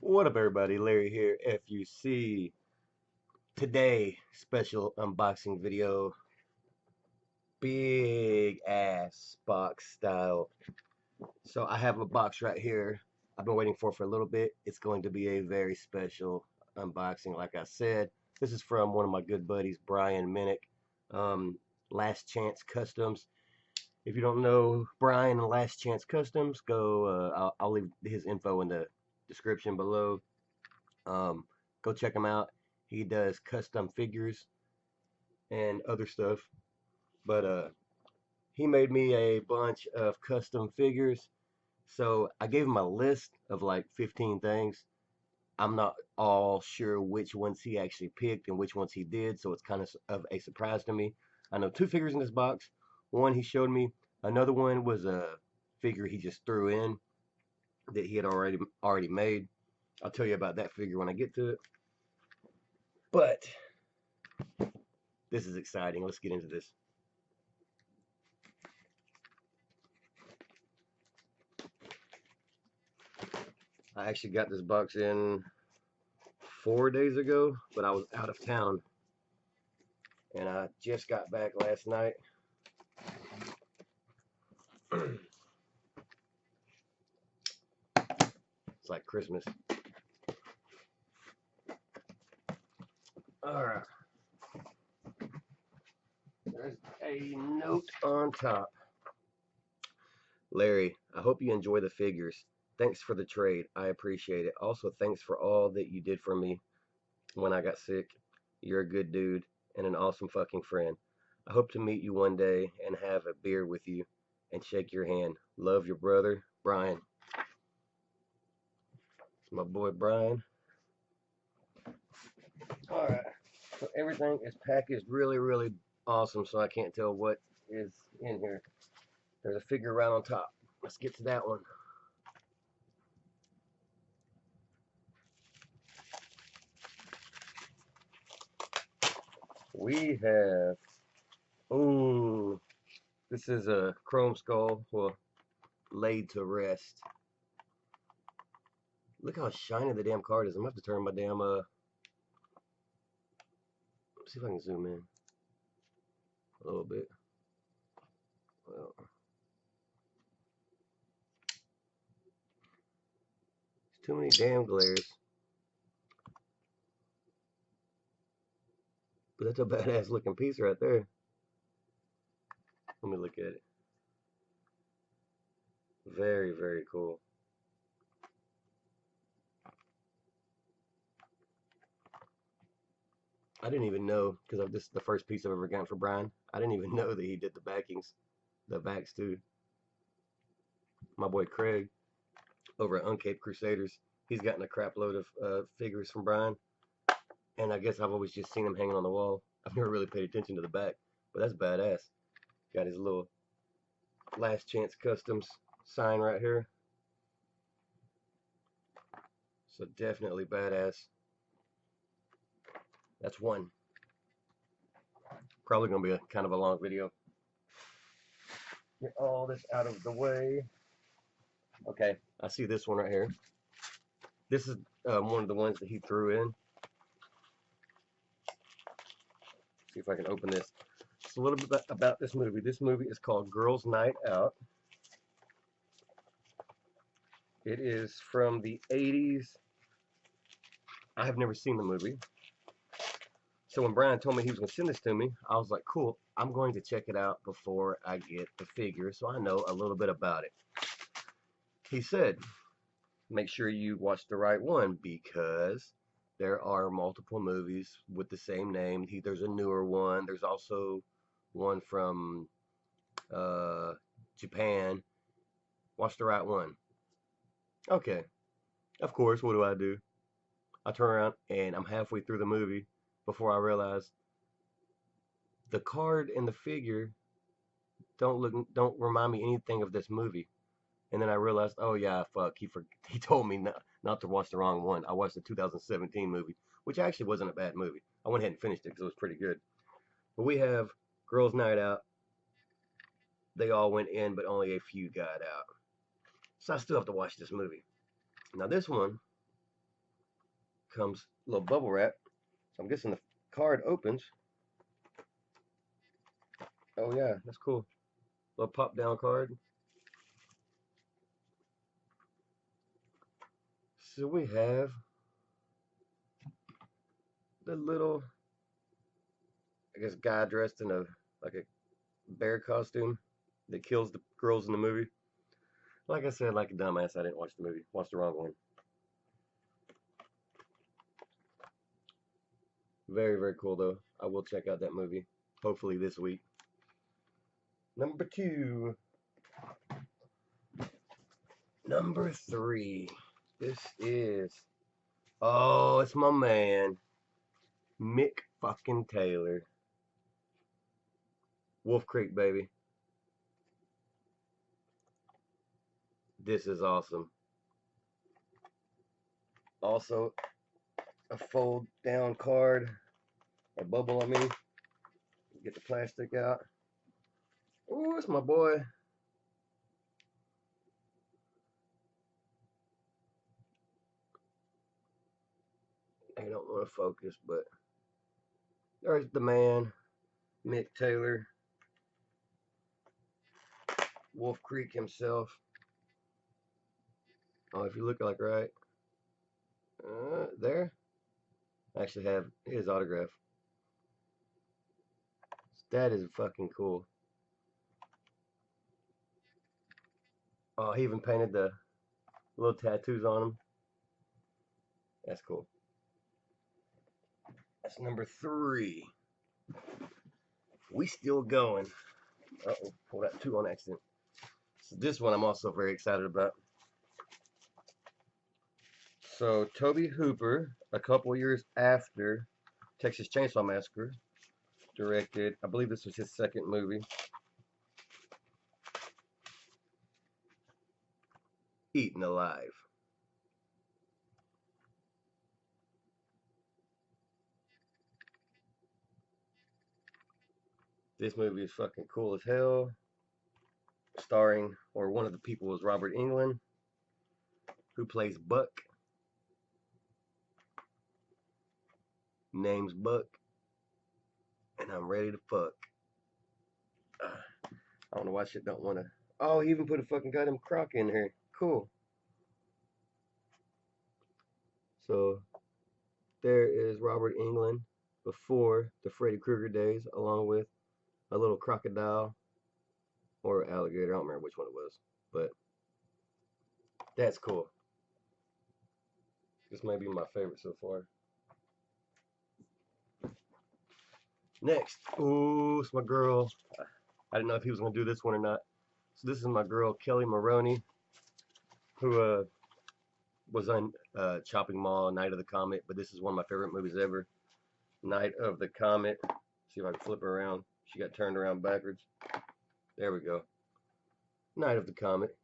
What up, everybody? Larry here. FUC. Today, special unboxing video. Big ass box style. So, I have a box right here. I've been waiting for a little bit. It's going to be a very special unboxing, like I said. This is from one of my good buddies, Brian Minnick. Um, Last Chance Customs. If you don't know Brian and Last Chance Customs, go. I'll leave his info in the description below. Um, Go check him out. He does custom figures and other stuff. But he made me a bunch of custom figures. So I gave him a list of like 15 things. I'm not all sure which ones he actually picked and which ones he did, so it's kind of a surprise to me. I know two figures in this box. One he showed me. Another one was a figure he just threw in that he had already made. I'll tell you about that figure when I get to it. But this is exciting. Let's get into this. I actually got this box in 4 days ago, but I was out of town. And I just got back last night. It's like Christmas. Alright. There's a note on top. Larry, I hope you enjoy the figures. Thanks for the trade. I appreciate it. Also, thanks for all that you did for me when I got sick. You're a good dude and an awesome fucking friend. I hope to meet you one day and have a beer with you and shake your hand. Love, your brother, Brian. It's my boy Brian. Alright. So everything is packaged really awesome, so I can't tell what is in here. There's a figure right on top. Let's get to that one. We have, oh, this is a chrome skull, well, laid to rest. Look how shiny the damn card is. I'm gonna have to turn my damn, see if I can zoom in a little bit. Well, it's too many damn glares. But that's a badass looking piece right there. Let me look at it. Very cool. I didn't even know, because this is the first piece I've ever gotten for Brian. I didn't even know that he did the backings, the backs too. My boy Craig over at Uncaped Crusaders, he's gotten a crap load of figures from Brian. And I guess I've always just seen him hanging on the wall. I've never really paid attention to the back, but that's badass. Got his little Last Chance Customs sign right here. So definitely badass. That's one. Probably gonna be a kind of a long video. Get all this out of the way. Okay, I see this one right here. This is one of the ones that he threw in. See if I can open this. So a little bit about this movie. This movie is called Girls' Night Out. It is from the 80s. I have never seen the movie. So when Brian told me he was going to send this to me, I was like, cool, I'm going to check it out before I get the figure so I know a little bit about it. He said, make sure you watch the right one because there are multiple movies with the same name. There's a newer one. There's also one from Japan. Watch the right one. Okay. Of course, what do? I turn around and I'm halfway through the movie before I realize the card and the figure don't remind me anything of this movie. And then I realized, oh yeah, fuck, he told me not to watch the wrong one. I watched the 2017 movie, which actually wasn't a bad movie. I went ahead and finished it because it was pretty good. But we have Girls' Night Out. They all went in, but only a few got out. So I still have to watch this movie. Now this one comes a little bubble wrap. So I'm guessing the card opens. Oh yeah, that's cool. Little pop down card. So we have the little, I guess, guy dressed in a like a bear costume that kills the girls in the movie. Like I said, like a dumbass, I didn't watch the movie. Watched the wrong one. Very, very cool though. I will check out that movie. Hopefully this week. Number 2. Number 3. This is, oh, it's my man, Mick fucking Taylor. Wolf Creek, baby. This is awesome. Also, a fold down card, a bubble, I mean. Get the plastic out. Oh, it's my boy. I don't want to focus, but there's the man, Mick Taylor. Wolf Creek himself. Oh, if you look like right there, I actually have his autograph. That is fucking cool. Oh, he even painted the little tattoos on him. That's cool. That's number 3. We still going. Uh-oh, pulled that 2 on accident. So this one I'm also very excited about. So Toby Hooper, a couple years after Texas Chainsaw Massacre, directed, I believe this was his second movie, Eatin Alive. This movie is fucking cool as hell. Starring, or one of the people was Robert Englund, who plays Buck. Name's Buck. And I'm ready to fuck. I don't know why shit don't want to. Oh, he even put a fucking goddamn croc in here. Cool. So there is Robert Englund before the Freddy Krueger days, along with a little crocodile or alligator. I don't remember which one it was, but that's cool. This might be my favorite so far. Next, ooh, it's my girl. I didn't know if he was gonna do this one or not. So this is my girl Kelly Maroney, who was on Chopping Mall, Night of the Comet. But this is one of my favorite movies ever, Night of the Comet. See if I can flip her around. She got turned around backwards. There we go. Night of the Comet,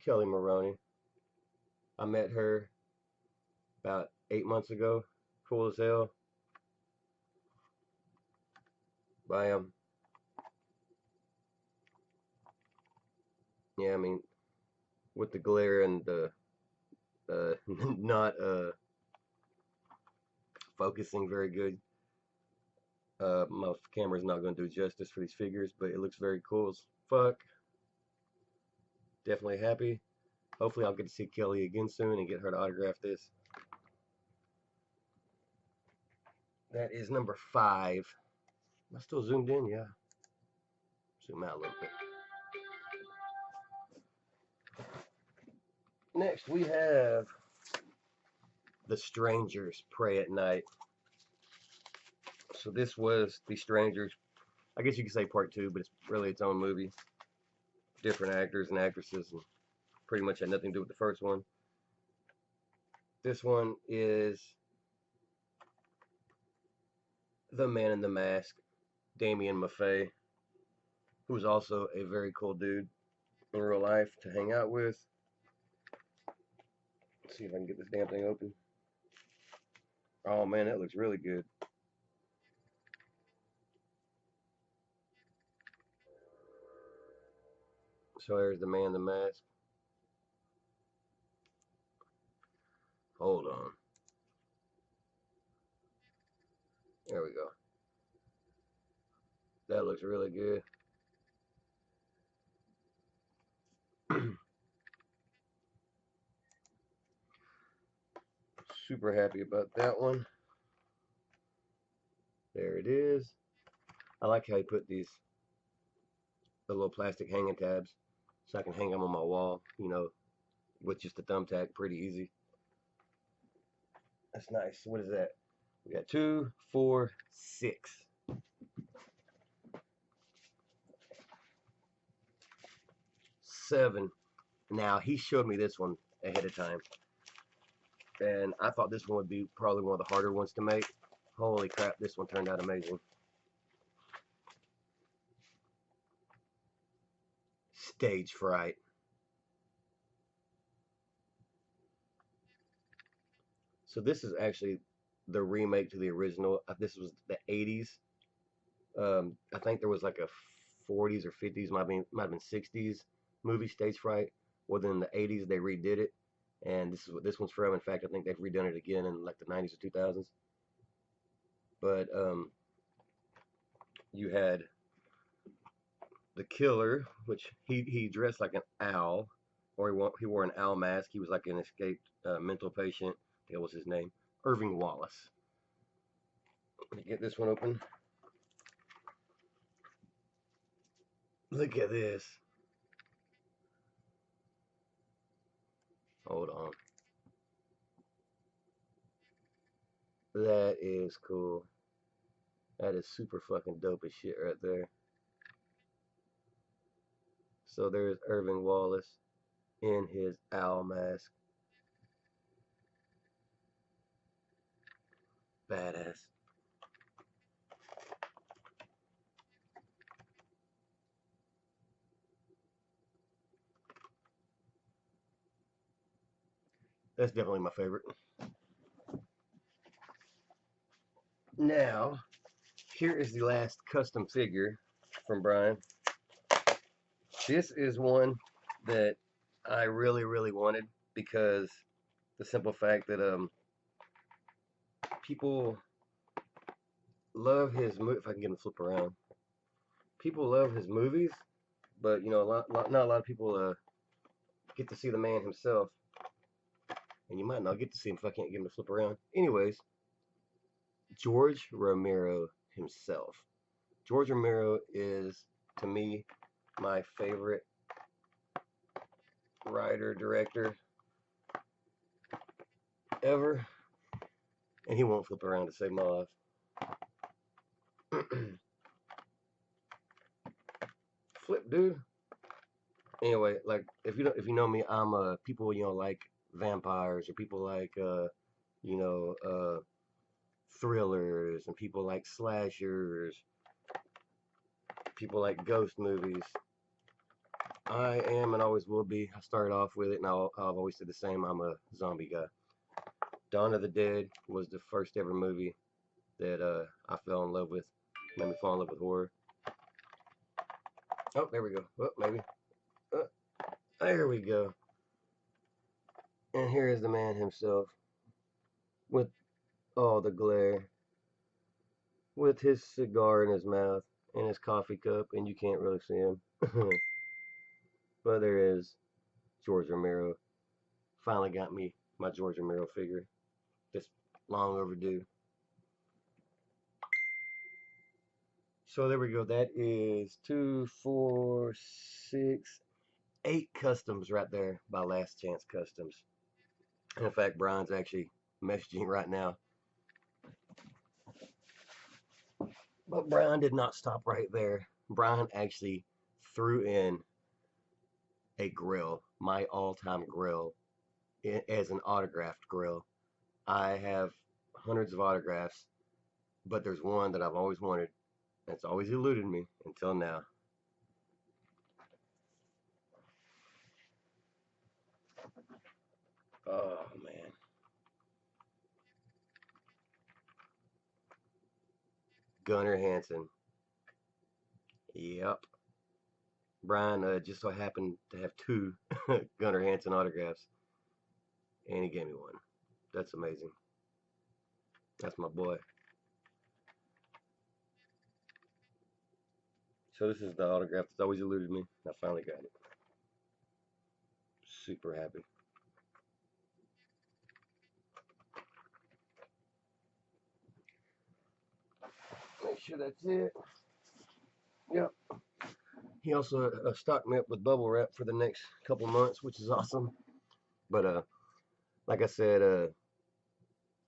Kelly Maroney. I met her about 8 months ago. Cool as hell. Bam. Yeah, I mean, with the glare and the not focusing very good, my camera's not going to do justice for these figures, but it looks very cool as fuck. Definitely happy. Hopefully I'll get to see Kelly again soon and get her to autograph this. That is number 5. Am I still zoomed in? Yeah. Zoom out a little bit. Next we have The Strangers Pray at Night. So this was The Strangers, I guess you could say part 2, but it's really its own movie. Different actors and actresses, and pretty much had nothing to do with the first one. This one is the man in the mask, Damien Maffei, who's also a very cool dude in real life to hang out with. Let's see if I can get this damn thing open. Oh man, that looks really good. So there's the man in the mask. Hold on. There we go. That looks really good. Super happy about that one. There it is. I like how you put the little plastic hanging tabs so I can hang them on my wall, you know, with just a thumbtack, pretty easy. That's nice. What is that? We got 2, 4, 6. 7. Now, he showed me this one ahead of time, and I thought this one would be probably one of the harder ones to make. Holy crap, this one turned out amazing. Stage Fright. So this is actually the remake to the original. This was the 80s. I think there was like a 40s or 50s, might have been 60s movie, Stage Fright. Well, then in the 80s they redid it, and this is what this one's from. In fact, I think they've redone it again in like the 90s or 2000s. But you had the killer, which he dressed like an owl, or he wore an owl mask. He was like an escaped mental patient. That was his name, Irving Wallace. Let me get this one open. Look at this. Hold on. That is cool. That is super fucking dope as shit right there. So there's Irving Wallace in his owl mask. Badass. That's definitely my favorite. Now, here is the last custom figure from Brian. This is one that I really, really wanted because the simple fact that people love his movie. If I can get him to flip around, people love his movies, but you know, not a lot of people get to see the man himself, and you might not get to see him if I can't get him to flip around. Anyways, George Romero himself. George Romero is, to me, my favorite writer, director ever, and he won't flip around to save my life. Flip, dude. Anyway, like if you know me, I'm people like vampires, or people like you know thrillers, and people like slashers, people like ghost movies. I am and always will be. I started off with it, and I've always said the same. I'm a zombie guy. Dawn of the Dead was the first ever movie that I fell in love with. Made me fall in love with horror. Oh, there we go. Oh, maybe. Oh, there we go. And here is the man himself, with all the glare, with his cigar in his mouth and his coffee cup, and you can't really see him. But there is George Romero. Finally got me my George Romero figure. Just long overdue. So there we go. That is 2, 4, 6, 8 customs right there by Last Chance Customs. And in fact, Brian's actually messaging right now. But Brian did not stop right there. Brian actually threw in a grill, my all-time grill, as an autographed grill. I have hundreds of autographs, but there's one that I've always wanted, and it's always eluded me until now. Oh, man. Gunnar Hansen. Yep. Brian just so happened to have 2 Gunnar Hansen autographs, and he gave me one. That's amazing. That's my boy. So this is the autograph that's always eluded me. I finally got it. Super happy. Make sure that's it. Yep. He also stocked me up with bubble wrap for the next couple months, which is awesome. But like I said,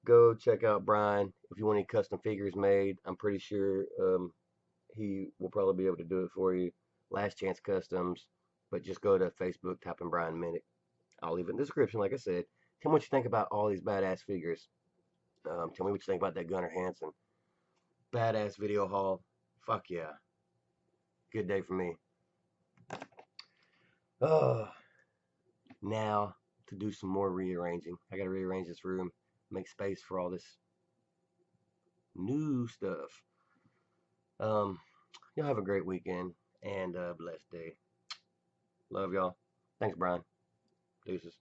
go check out Brian if you want any custom figures made. I'm pretty sure he will probably be able to do it for you. Last Chance Customs. But just go to Facebook, type in Brian Minnick. I'll leave it in the description, like I said. Tell me what you think about all these badass figures. Tell me what you think about that Gunnar Hansen. Badass video haul. Fuck yeah. Good day for me. Oh, now to do some more rearranging. I gotta rearrange this room, make space for all this new stuff. Y'all have a great weekend and a blessed day. Love y'all. Thanks, Brian. Deuces.